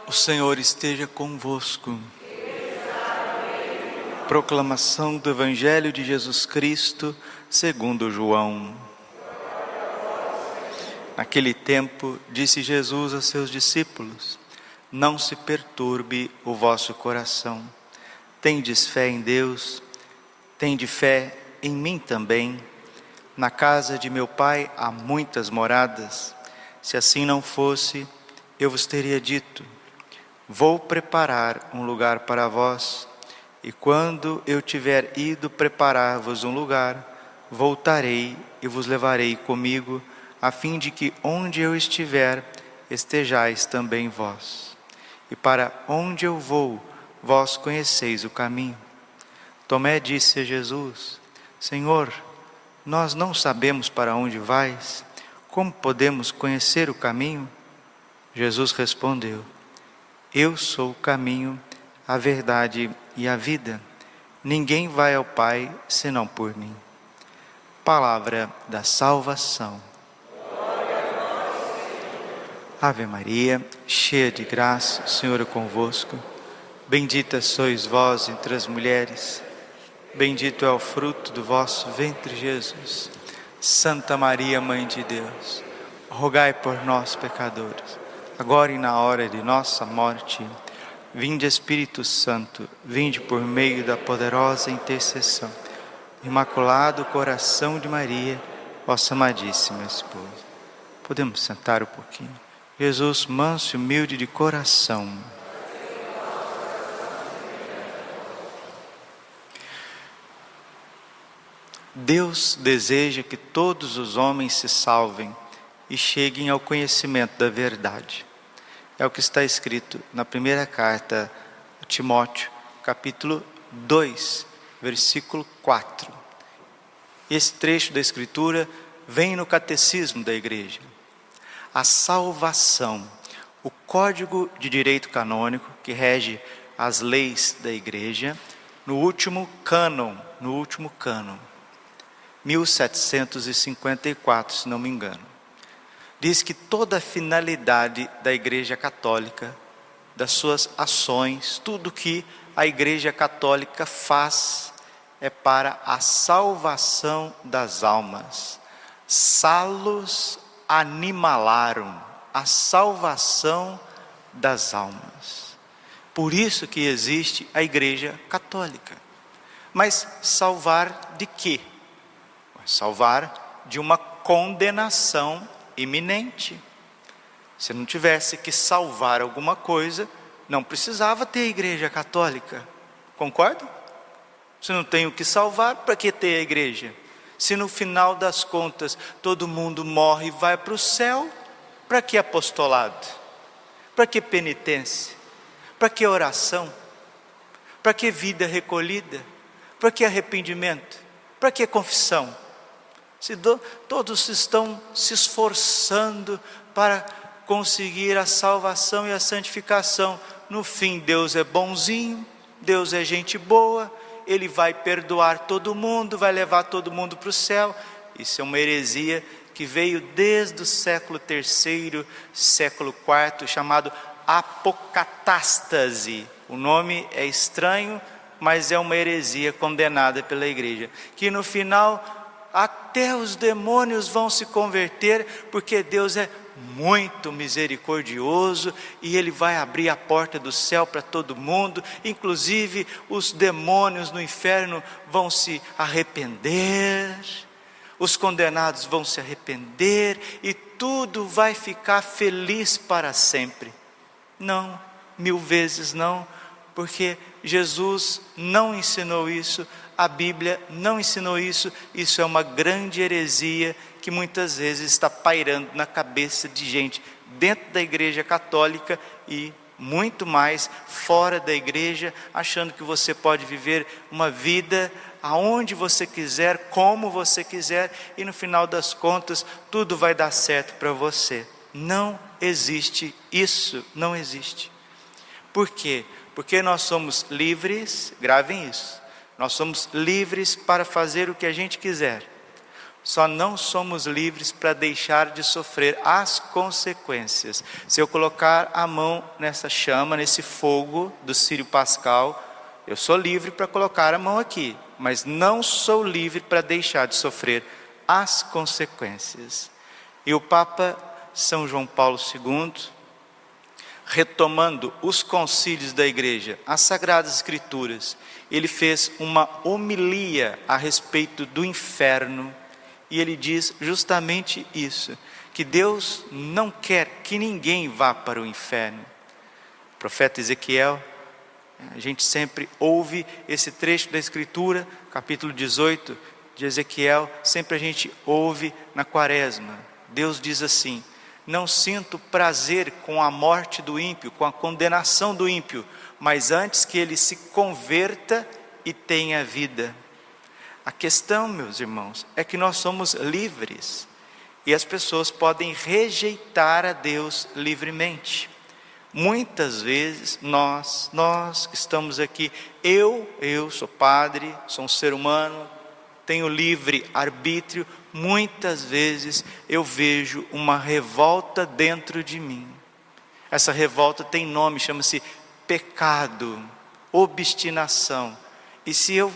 O Senhor esteja convosco. Proclamação do Evangelho de Jesus Cristo, segundo João. Naquele tempo, disse Jesus a seus discípulos: Não se perturbe o vosso coração. Tendes fé em Deus, tende fé em mim também. Na casa de meu Pai há muitas moradas. Se assim não fosse, eu vos teria dito: Vou preparar um lugar para vós, e quando eu tiver ido preparar-vos um lugar, voltarei e vos levarei comigo, a fim de que onde eu estiver, estejais também vós. E para onde eu vou, vós conheceis o caminho. Tomé disse a Jesus: Senhor, nós não sabemos para onde vais, como podemos conhecer o caminho? Jesus respondeu: Eu sou o caminho, a verdade e a vida. Ninguém vai ao Pai senão por mim. Palavra da salvação. Ave Maria, cheia de graça, o Senhor é convosco. Bendita sois vós entre as mulheres. Bendito é o fruto do vosso ventre, Jesus. Santa Maria, Mãe de Deus, rogai por nós, pecadores, agora e na hora de nossa morte. Vinde, Espírito Santo, vinde por meio da poderosa intercessão. Imaculado coração de Maria, vossa amadíssima esposa. Podemos sentar um pouquinho. Jesus, manso e humilde de coração. Deus deseja que todos os homens se salvem e cheguem ao conhecimento da verdade. É o que está escrito na primeira carta a Timóteo, capítulo 2, versículo 4. Esse trecho da Escritura vem no catecismo da igreja. A salvação, o código de direito canônico que rege as leis da igreja, no último cânon, 1754, se não me engano, diz que toda a finalidade da Igreja Católica, das suas ações, tudo que a Igreja Católica faz é para a salvação das almas. Salus animalarum, a salvação das almas. Por isso que existe a Igreja Católica. Mas salvar de quê? Salvar de uma condenação iminente. Se não tivesse que salvar alguma coisa, não precisava ter a Igreja Católica. Concorda? Se não tem o que salvar, para que ter a igreja? Se no final das contas todo mundo morre e vai para o céu, para que apostolado? Para que penitência? Para que oração? Para que vida recolhida? Para que arrependimento? Para que confissão? Todos estão se esforçando para conseguir a salvação e a santificação. No fim, Deus é bonzinho, Deus é gente boa, Ele vai perdoar todo mundo, vai levar todo mundo para o céu. Isso é uma heresia que veio desde o século III, século IV, chamado apocatástase. O nome é estranho, mas é uma heresia condenada pela igreja, que no final até os demônios vão se converter, porque Deus é muito misericordioso e Ele vai abrir a porta do céu para todo mundo. Inclusive os demônios no inferno vão se arrepender, os condenados vão se arrepender e tudo vai ficar feliz para sempre. Não, 1000 vezes não, porque Jesus não ensinou isso, a Bíblia não ensinou isso. Isso é uma grande heresia que muitas vezes está pairando na cabeça de gente dentro da igreja católica e muito mais fora da igreja, achando que você pode viver uma vida aonde você quiser, como você quiser, e no final das contas tudo vai dar certo para você. Não existe isso, não existe. Por quê? Porque nós somos livres, gravem isso, nós somos livres para fazer o que a gente quiser. Só não somos livres para deixar de sofrer as consequências. Se eu colocar a mão nessa chama, nesse fogo do Círio Pascal, eu sou livre para colocar a mão aqui, mas não sou livre para deixar de sofrer as consequências. E o Papa São João Paulo II, retomando os concílios da igreja, as Sagradas Escrituras, ele fez uma homilia a respeito do inferno, e ele diz justamente isso, que Deus não quer que ninguém vá para o inferno. O profeta Ezequiel, a gente sempre ouve esse trecho da Escritura, capítulo 18 de Ezequiel, sempre a gente ouve na quaresma. Deus diz assim: não sinto prazer com a morte do ímpio, com a condenação do ímpio, mas antes que ele se converta e tenha vida. A questão, meus irmãos, é que nós somos livres e as pessoas podem rejeitar a Deus livremente. Muitas vezes nós que estamos aqui, eu sou padre, sou um ser humano, tenho livre arbítrio, muitas vezes eu vejo uma revolta dentro de mim. Essa revolta tem nome, chama-se pecado, obstinação. E se eu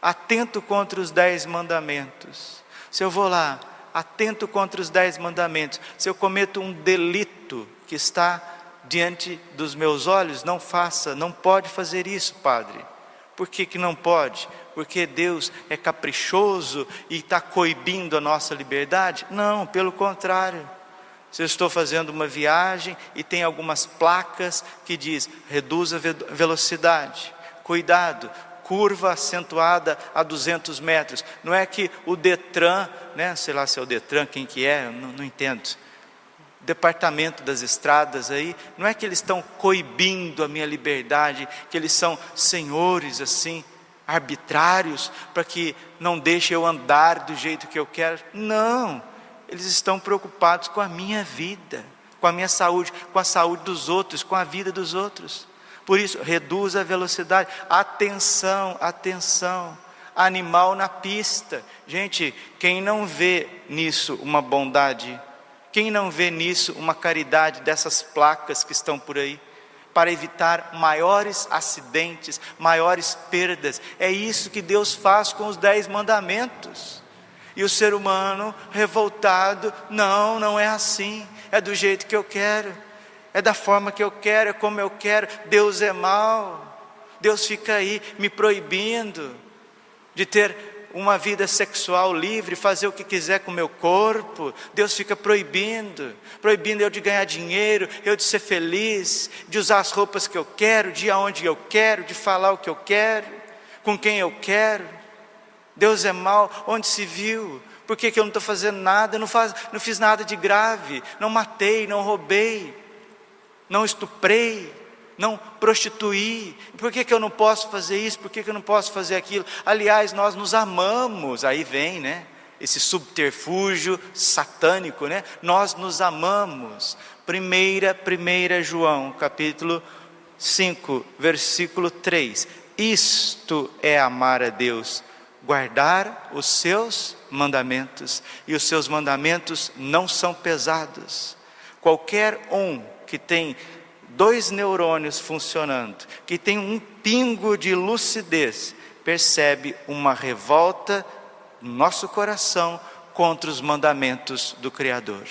atento contra os 10 mandamentos, se eu vou lá, atento contra os 10 mandamentos, se eu cometo um delito que está diante dos meus olhos, não faça, não pode fazer isso, padre. Por que não pode? Porque Deus é caprichoso e está coibindo a nossa liberdade? Não, pelo contrário. Se eu estou fazendo uma viagem e tem algumas placas que diz, reduza a velocidade, cuidado, curva acentuada a 200 metros. Não é que o Detran, né, sei lá se é o Detran, quem que é, não entendo. Departamento das estradas aí, não é que eles estão coibindo a minha liberdade, que eles são senhores assim, arbitrários, para que não deixe eu andar do jeito que eu quero. Não, eles estão preocupados com a minha vida, com a minha saúde, com a saúde dos outros, com a vida dos outros. Por isso, reduza a velocidade, atenção, animal na pista. Gente, quem não vê nisso uma bondade, quem não vê nisso uma caridade dessas placas que estão por aí, para evitar maiores acidentes, maiores perdas, é isso que Deus faz com os 10 mandamentos. E o ser humano revoltado, não é assim, é do jeito que eu quero. É da forma que eu quero, é como eu quero. Deus é mau. Deus fica aí me proibindo de ter uma vida sexual livre, fazer o que quiser com o meu corpo. Deus fica proibindo eu de ganhar dinheiro, eu de ser feliz, de usar as roupas que eu quero, de ir aonde eu quero, de falar o que eu quero, com quem eu quero. Deus é mau, onde se viu? Por que eu não estou fazendo nada? Não fiz nada de grave, não matei, não roubei, não estuprei, não prostituí. Por que eu não posso fazer isso? Por que eu não posso fazer aquilo? Aliás, nós nos amamos. Aí vem, né, esse subterfúgio satânico, né? Nós nos amamos. 1 João, capítulo 5, versículo 3. Isto é amar a Deus, guardar os seus mandamentos. E os seus mandamentos não são pesados. Qualquer um que tem 2 neurônios funcionando, que tem um pingo de lucidez, percebe uma revolta no nosso coração contra os mandamentos do Criador.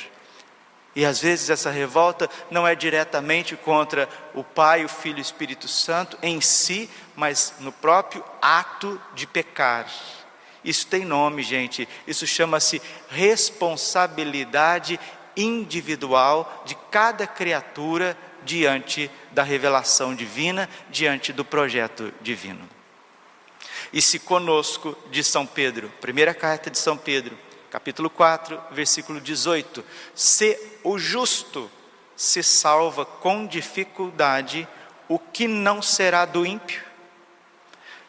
E às vezes essa revolta não é diretamente contra o Pai, o Filho e o Espírito Santo em si, mas no próprio ato de pecar. Isso tem nome, gente. Isso chama-se responsabilidade individual de cada criatura diante da revelação divina, diante do projeto divino. E se conosco, diz São Pedro, primeira carta de São Pedro, capítulo 4, versículo 18, se o justo se salva com dificuldade, o que não será do ímpio?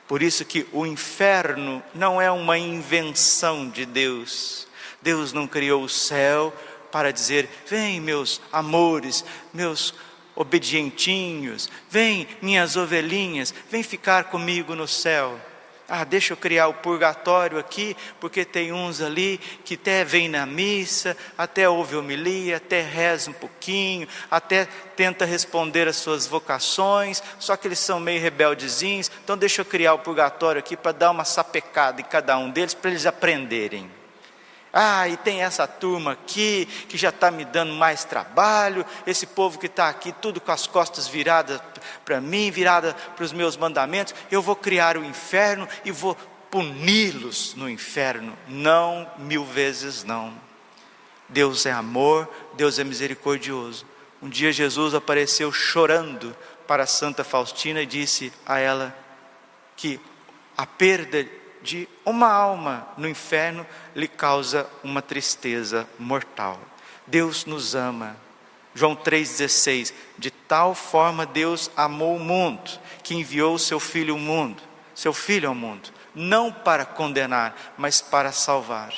Por isso que o inferno não é uma invenção de Deus. Deus não criou o céu para dizer, vem meus amores, meus obedientinhos, vem minhas ovelhinhas, vem ficar comigo no céu. Deixa eu criar o purgatório aqui, porque tem uns ali que até vêm na missa, até ouve homilia, até reza um pouquinho, até tenta responder às suas vocações, só que eles são meio rebeldezinhos, então deixa eu criar o purgatório aqui para dar uma sapecada em cada um deles, para eles aprenderem. E tem essa turma aqui, que já está me dando mais trabalho, esse povo que está aqui, tudo com as costas viradas para mim, virada para os meus mandamentos, eu vou criar o inferno e vou puni-los no inferno. Não, 1000 vezes não. Deus é amor, Deus é misericordioso. Um dia Jesus apareceu chorando para Santa Faustina e disse a ela que a perda de uma alma no inferno lhe causa uma tristeza mortal. Deus nos ama. João 3,16, de tal forma Deus amou o mundo, que enviou o seu Filho ao mundo, não para condenar, mas para salvar.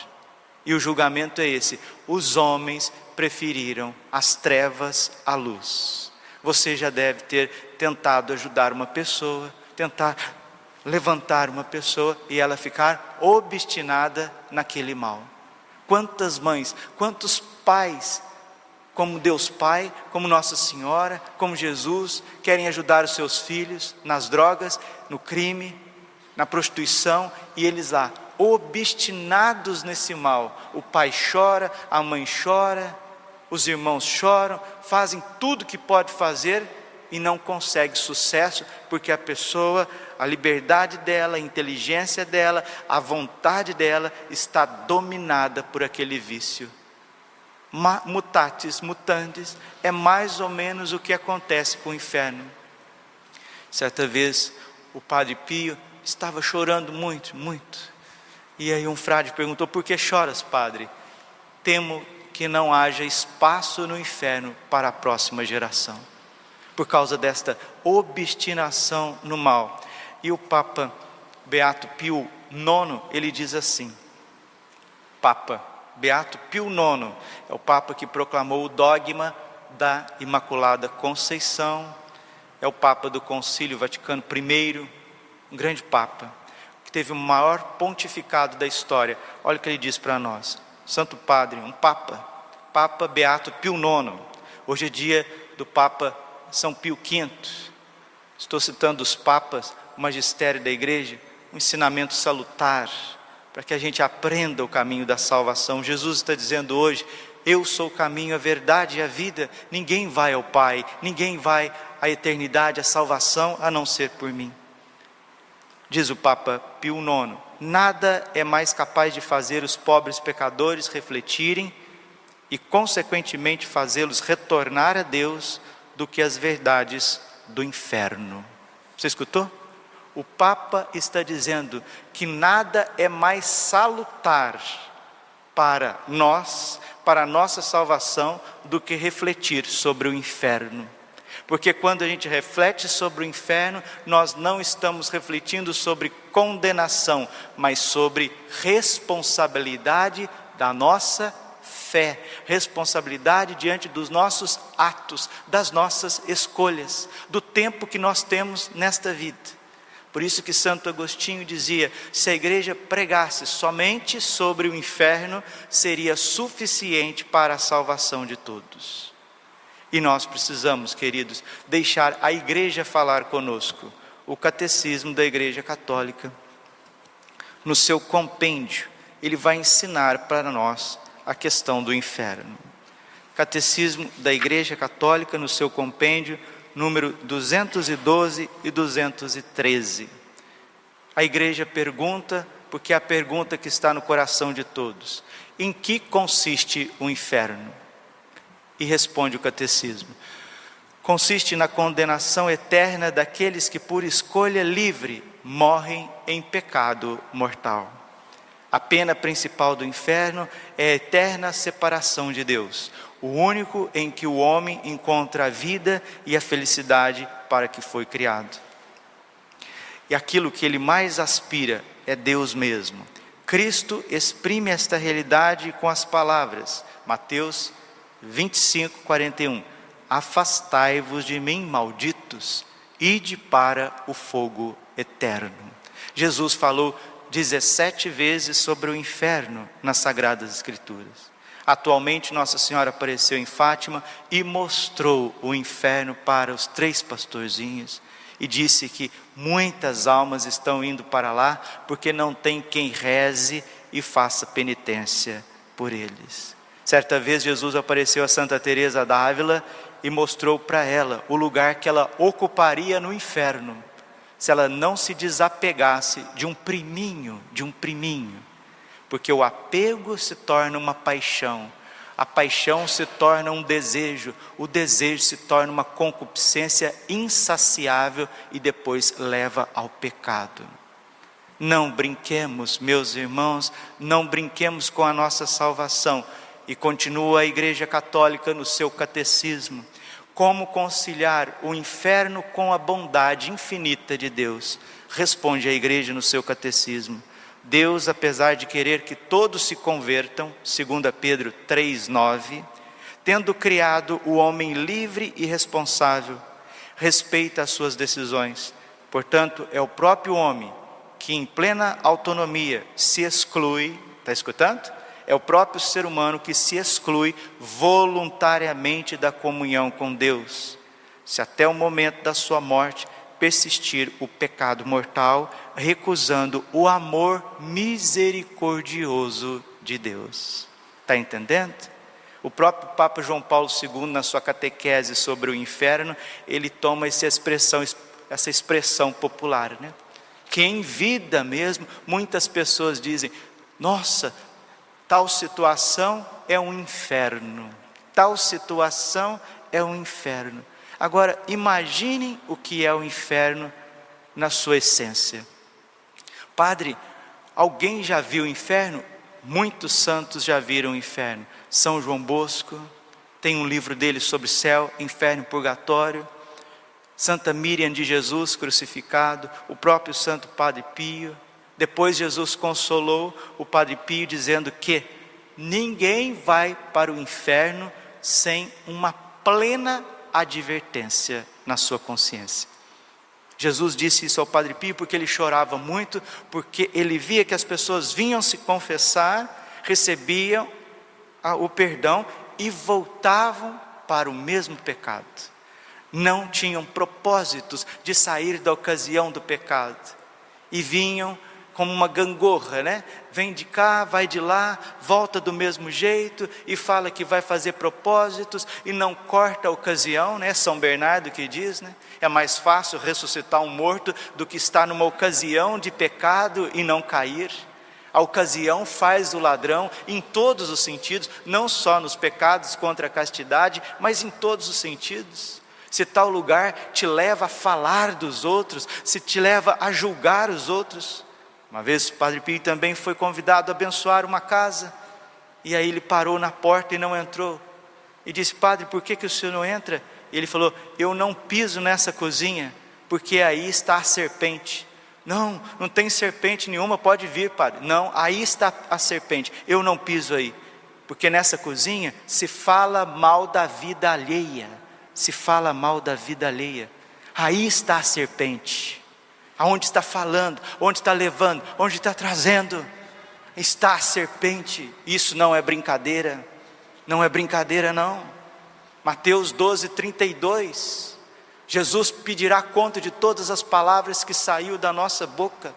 E o julgamento é esse: os homens preferiram as trevas à luz. Você já deve ter tentado ajudar uma pessoa, tentar levantar uma pessoa e ela ficar obstinada naquele mal. Quantas mães, quantos pais, como Deus Pai, como Nossa Senhora, como Jesus, querem ajudar os seus filhos nas drogas, no crime, na prostituição, e eles lá, obstinados nesse mal. O pai chora, a mãe chora, os irmãos choram, fazem tudo que pode fazer e não consegue sucesso, porque a pessoa, a liberdade dela, a inteligência dela, a vontade dela está dominada por aquele vício. Mutatis mutandis é mais ou menos o que acontece com o inferno. Certa vez o Padre Pio estava chorando muito, e aí um frade perguntou: por que choras, padre? Temo que não haja espaço no inferno para a próxima geração, por causa desta obstinação no mal. E o Papa Beato Pio IX, ele diz assim, Papa Beato Pio IX, é o Papa que proclamou o dogma da Imaculada Conceição, é o Papa do Concílio Vaticano I, um grande Papa, que teve o maior pontificado da história. Olha o que ele diz para nós, Santo Padre, um Papa Beato Pio IX, hoje é dia do Papa São Pio V, estou citando os papas, o magistério da igreja, um ensinamento salutar, para que a gente aprenda o caminho da salvação. Jesus está dizendo hoje: eu sou o caminho, a verdade e a vida, ninguém vai ao Pai, ninguém vai à eternidade, à salvação, a não ser por mim. Diz o Papa Pio IX, nada é mais capaz de fazer os pobres pecadores refletirem e consequentemente fazê-los retornar a Deus do que as verdades do inferno. Você escutou? O Papa está dizendo que nada é mais salutar para nós, para a nossa salvação, do que refletir sobre o inferno. Porque quando a gente reflete sobre o inferno, nós não estamos refletindo sobre condenação, mas sobre responsabilidade da nossa fé, responsabilidade diante dos nossos atos, das nossas escolhas, do tempo que nós temos nesta vida. Por isso que Santo Agostinho dizia: se a igreja pregasse somente sobre o inferno, seria suficiente para a salvação de todos. E nós precisamos, queridos, deixar a igreja falar conosco. O Catecismo da Igreja Católica, no seu compêndio, ele vai ensinar para nós a questão do inferno. Catecismo da Igreja Católica, no seu compêndio, número 212 e 213. A igreja pergunta, porque é a pergunta que está no coração de todos: em que consiste o inferno? E responde o catecismo: consiste na condenação eterna daqueles que por escolha livre morrem em pecado mortal. A pena principal do inferno é a eterna separação de Deus, o único em que o homem encontra a vida e a felicidade para que foi criado. E aquilo que ele mais aspira é Deus mesmo. Cristo exprime esta realidade com as palavras, Mateus 25, 41. Afastai-vos de mim, malditos, ide para o fogo eterno. Jesus falou 17 vezes sobre o inferno nas Sagradas Escrituras. Atualmente Nossa Senhora apareceu em Fátima e mostrou o inferno para os 3 pastorzinhos e disse que muitas almas estão indo para lá porque não tem quem reze e faça penitência por eles. Certa vez Jesus apareceu a Santa Teresa d'Ávila e mostrou para ela o lugar que ela ocuparia no inferno se ela não se desapegasse de um priminho, porque o apego se torna uma paixão, a paixão se torna um desejo, o desejo se torna uma concupiscência insaciável e depois leva ao pecado. Não brinquemos, meus irmãos, não brinquemos com a nossa salvação. E continua a Igreja Católica no seu catecismo: como conciliar o inferno com a bondade infinita de Deus? Responde a Igreja no seu catecismo: Deus, apesar de querer que todos se convertam, 2 Pedro 3,9, tendo criado o homem livre e responsável, respeita as suas decisões. Portanto, é o próprio homem que em plena autonomia se exclui, está escutando? É o próprio ser humano que se exclui voluntariamente da comunhão com Deus, se até o momento da sua morte persistir o pecado mortal, recusando o amor misericordioso de Deus. Está entendendo? O próprio Papa João Paulo II, na sua catequese sobre o inferno, ele toma essa expressão popular, né? Que em vida mesmo, muitas pessoas dizem: nossa, tal situação é um inferno, tal situação é um inferno. Agora, imaginem o que é o inferno na sua essência. Padre, alguém já viu o inferno? Muitos santos já viram o inferno. São João Bosco tem um livro dele sobre céu, inferno e purgatório. Santa Miriam de Jesus crucificado, o próprio Santo Padre Pio. Depois Jesus consolou o Padre Pio dizendo que ninguém vai para o inferno sem uma plena advertência na sua consciência. Jesus disse isso ao Padre Pio porque ele chorava muito, porque ele via que as pessoas vinham se confessar, recebiam o perdão e voltavam para o mesmo pecado. Não tinham propósitos de sair da ocasião do pecado e vinham como uma gangorra, né? Vem de cá, vai de lá, volta do mesmo jeito e fala que vai fazer propósitos e não corta a ocasião, né? São Bernardo que diz, né? É mais fácil ressuscitar um morto do que estar numa ocasião de pecado e não cair. A ocasião faz o ladrão em todos os sentidos, não só nos pecados contra a castidade, mas em todos os sentidos. Se tal lugar te leva a falar dos outros, se te leva a julgar os outros. Uma vez o Padre Pio também foi convidado a abençoar uma casa, e aí ele parou na porta e não entrou, e disse: padre, por que o senhor não entra? E ele falou: eu não piso nessa cozinha, porque aí está a serpente. Não, não tem serpente nenhuma, pode vir, padre. Não, aí está a serpente, eu não piso aí, porque nessa cozinha se fala mal da vida alheia, se fala mal da vida alheia, aí está a serpente. Aonde está falando, onde está levando, onde está trazendo, está a serpente. Isso não é brincadeira, não é brincadeira não. Mateus 12:32, Jesus pedirá conta de todas as palavras que saiu da nossa boca.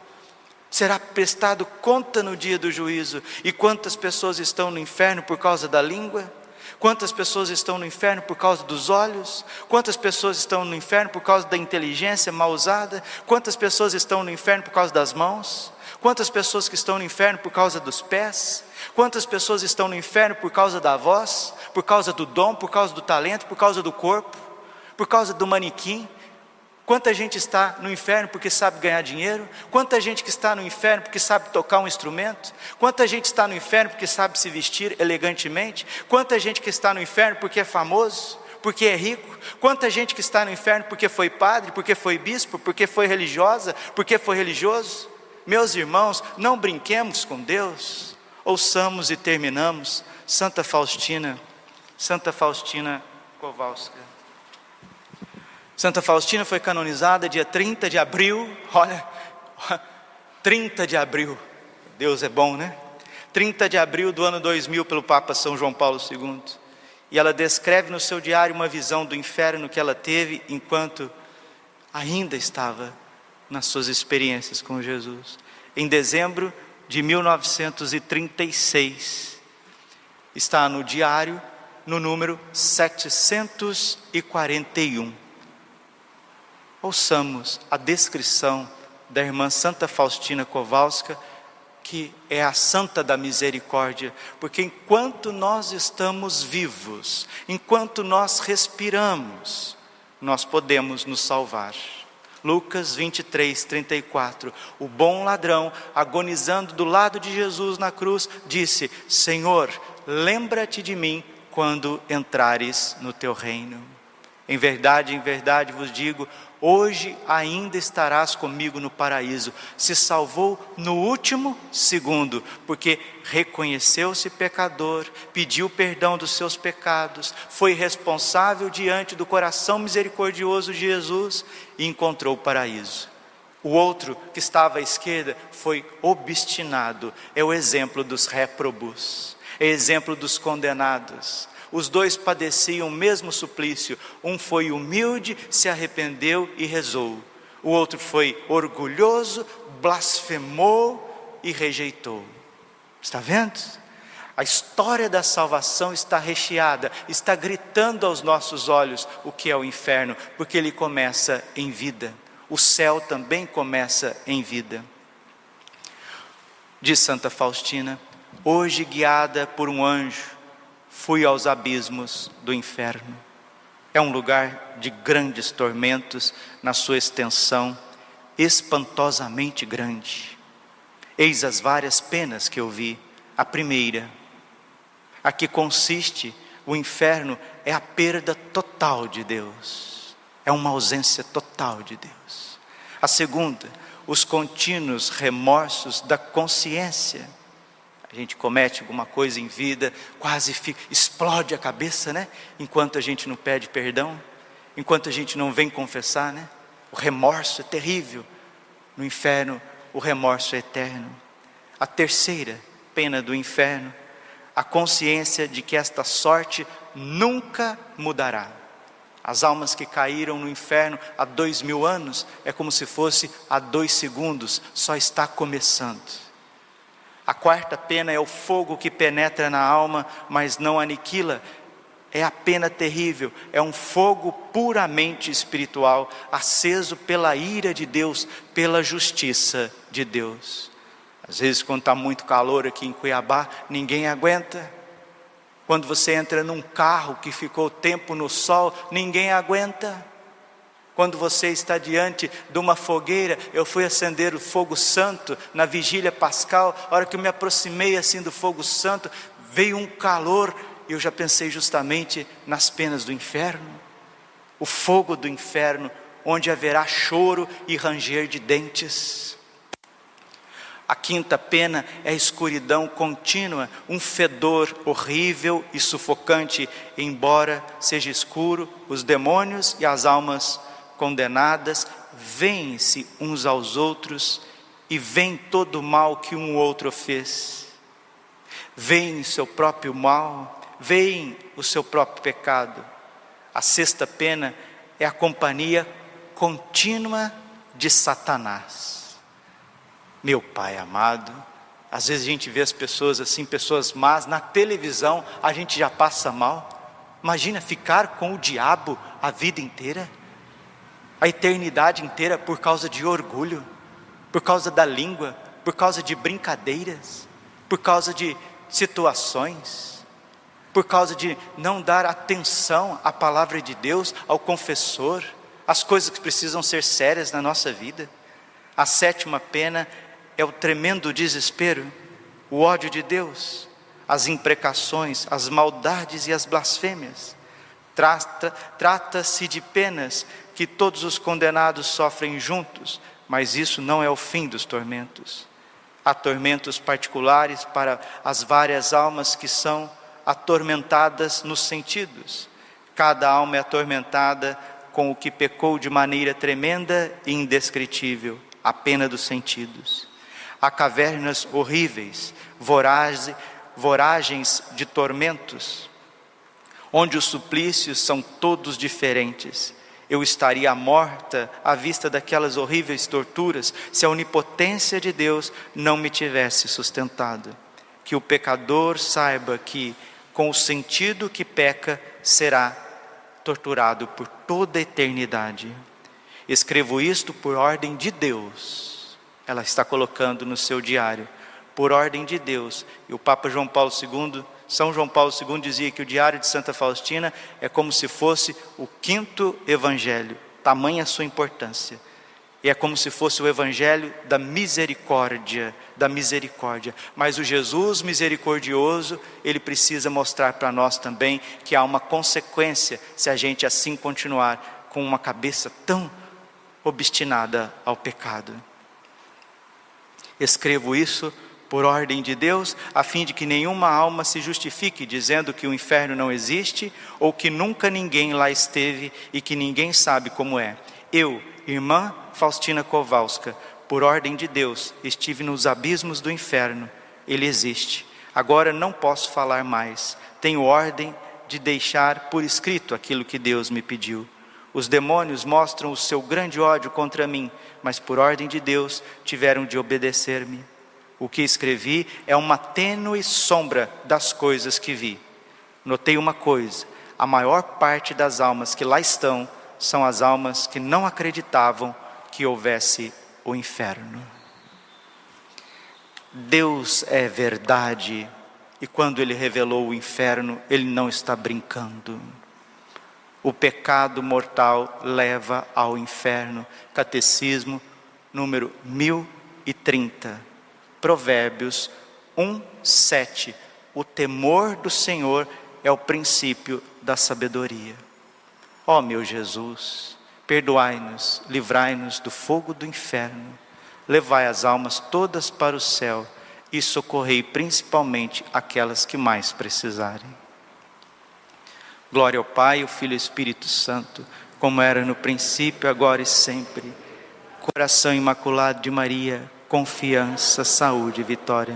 Será prestado conta no dia do juízo. E quantas pessoas estão no inferno por causa da língua? Quantas pessoas estão no inferno por causa dos olhos? Quantas pessoas estão no inferno por causa da inteligência mal usada? Quantas pessoas estão no inferno por causa das mãos? Quantas pessoas que estão no inferno por causa dos pés? Quantas pessoas estão no inferno por causa da voz? Por causa do dom, por causa do talento, por causa do corpo? Por causa do manequim? Quanta gente está no inferno porque sabe ganhar dinheiro? Quanta gente que está no inferno porque sabe tocar um instrumento? Quanta gente está no inferno porque sabe se vestir elegantemente? Quanta gente que está no inferno porque é famoso? Porque é rico? Quanta gente que está no inferno porque foi padre, porque foi bispo, porque foi religiosa, porque foi religioso? Meus irmãos, não brinquemos com Deus. Ouçamos e terminamos. Santa Faustina Kowalska. Santa Faustina foi canonizada dia 30 de abril, olha, 30 de abril, Deus é bom, né? 30 de abril do ano 2000, pelo Papa São João Paulo II. E ela descreve no seu diário uma visão do inferno que ela teve enquanto ainda estava nas suas experiências com Jesus. Em dezembro de 1936, está no diário, no número 741. Ouçamos a descrição da irmã Santa Faustina Kowalska, que é a santa da misericórdia, porque enquanto nós estamos vivos, enquanto nós respiramos, nós podemos nos salvar. Lucas 23, 34, o bom ladrão, agonizando do lado de Jesus na cruz, disse: Senhor, lembra-te de mim quando entrares no teu reino. Em verdade vos digo, hoje ainda estarás comigo no paraíso. Se salvou no último segundo, porque reconheceu-se pecador, pediu perdão dos seus pecados, foi responsável diante do coração misericordioso de Jesus e encontrou o paraíso. O outro, que estava à esquerda, foi obstinado. É o exemplo dos réprobos, é exemplo dos condenados. Os dois padeciam o mesmo suplício. Um foi humilde, se arrependeu e rezou. O outro foi orgulhoso, blasfemou e rejeitou. Está vendo? A história da salvação está recheada, está gritando aos nossos olhos o que é o inferno, porque ele começa em vida. O céu também começa em vida. Diz Santa Faustina: hoje, guiada por um anjo, fui aos abismos do inferno. É um lugar de grandes tormentos na sua extensão, espantosamente grande. Eis as várias penas que eu vi. A primeira, a que consiste o inferno, é a perda total de Deus. É uma ausência total de Deus. A segunda, os contínuos remorsos da consciência. A gente comete alguma coisa em vida, quase explode a cabeça, né? Enquanto a gente não pede perdão, enquanto a gente não vem confessar, né? O remorso é terrível. No inferno, o remorso é eterno. A terceira pena do inferno, a consciência de que esta sorte nunca mudará. As almas que caíram no inferno há 2000 anos, é como se fosse há 2 segundos, só está começando. A quarta pena é o fogo que penetra na alma, mas não aniquila. É a pena terrível, é um fogo puramente espiritual, aceso pela ira de Deus, pela justiça de Deus. Às vezes, quando está muito calor aqui em Cuiabá, ninguém aguenta. Quando você entra num carro que ficou tempo no sol, ninguém aguenta. Quando você está diante de uma fogueira, eu fui acender o fogo santo na vigília pascal. A hora que eu me aproximei assim do fogo santo, veio um calor, e eu já pensei justamente nas penas do inferno. O fogo do inferno, onde haverá choro e ranger de dentes. A quinta pena é a escuridão contínua, um fedor horrível e sufocante. Embora seja escuro, os demônios e as almas condenadas veem-se uns aos outros e veem todo o mal que um outro fez. Veem o seu próprio mal, veem o seu próprio pecado. A sexta pena é a companhia contínua de Satanás. Meu Pai amado, às vezes a gente vê as pessoas assim, pessoas más, na televisão a gente já passa mal. Imagina ficar com o diabo a vida inteira, a eternidade inteira, por causa de orgulho, por causa da língua, por causa de brincadeiras, por causa de situações, por causa de não dar atenção à palavra de Deus, ao confessor, às coisas que precisam ser sérias na nossa vida. A sétima pena é o tremendo desespero, o ódio de Deus, as imprecações, as maldades e as blasfêmias. Trata-se de penas que todos os condenados sofrem juntos, mas isso não é o fim dos tormentos. Há tormentos particulares para as várias almas que são atormentadas nos sentidos. Cada alma é atormentada com o que pecou de maneira tremenda e indescritível, a pena dos sentidos. Há cavernas horríveis, voragens de tormentos, onde os suplícios são todos diferentes. Eu estaria morta à vista daquelas horríveis torturas, se a onipotência de Deus não me tivesse sustentado. Que o pecador saiba que, com o sentido que peca, será torturado por toda a eternidade. Escrevo isto por ordem de Deus. Ela está colocando no seu diário, por ordem de Deus. E o Papa João Paulo II, São João Paulo II dizia que o diário de Santa Faustina é como se fosse o 5º evangelho, tamanha a sua importância. E é como se fosse o evangelho da misericórdia, Mas o Jesus misericordioso, ele precisa mostrar para nós também que há uma consequência se a gente assim continuar com uma cabeça tão obstinada ao pecado. Escrevo isso por ordem de Deus, a fim de que nenhuma alma se justifique dizendo que o inferno não existe, ou que nunca ninguém lá esteve e que ninguém sabe como é. Eu, irmã Faustina Kowalska, por ordem de Deus, estive nos abismos do inferno. Ele existe. Agora não posso falar mais. Tenho ordem de deixar por escrito aquilo que Deus me pediu. Os demônios mostram o seu grande ódio contra mim, mas por ordem de Deus tiveram de obedecer-me. O que escrevi é uma tênue sombra das coisas que vi. Notei uma coisa: a maior parte das almas que lá estão são as almas que não acreditavam que houvesse o inferno. Deus é verdade, e quando Ele revelou o inferno, Ele não está brincando. O pecado mortal leva ao inferno. Catecismo número 1030, Provérbios 1:7. O temor do Senhor é o princípio da sabedoria. Ó meu Jesus, perdoai-nos, livrai-nos do fogo do inferno, levai as almas todas para o céu e socorrei principalmente aquelas que mais precisarem. Glória ao Pai, ao Filho e ao Espírito Santo, como era no princípio, agora e sempre. Coração imaculado de Maria, confiança, saúde e vitória.